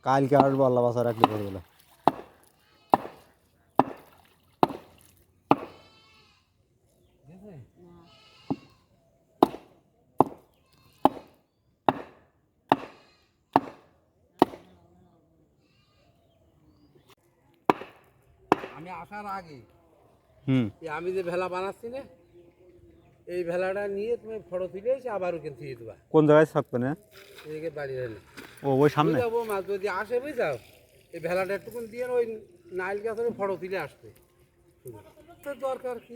কালকে আসবো আল্লাহ বাসা রাখলে করে দিল। আমি আসার আগে আমি যে ভেলা বানাচ্ছি না, এই ভেলাটা নিয়ে তুমি ফটো তুলে এসে আবার ওখানে দিয়ে দেবা। কোন জায়গায় থাকবে না? এদিকে বাড়ি হলে ও ওই সামনে যাবো মাছ যদি আসে বুঝাও, এই ভেলাটা একটুকুন দিয়ে ওই নাইল গাছের ফটো তুলে আসবে। দরকার কি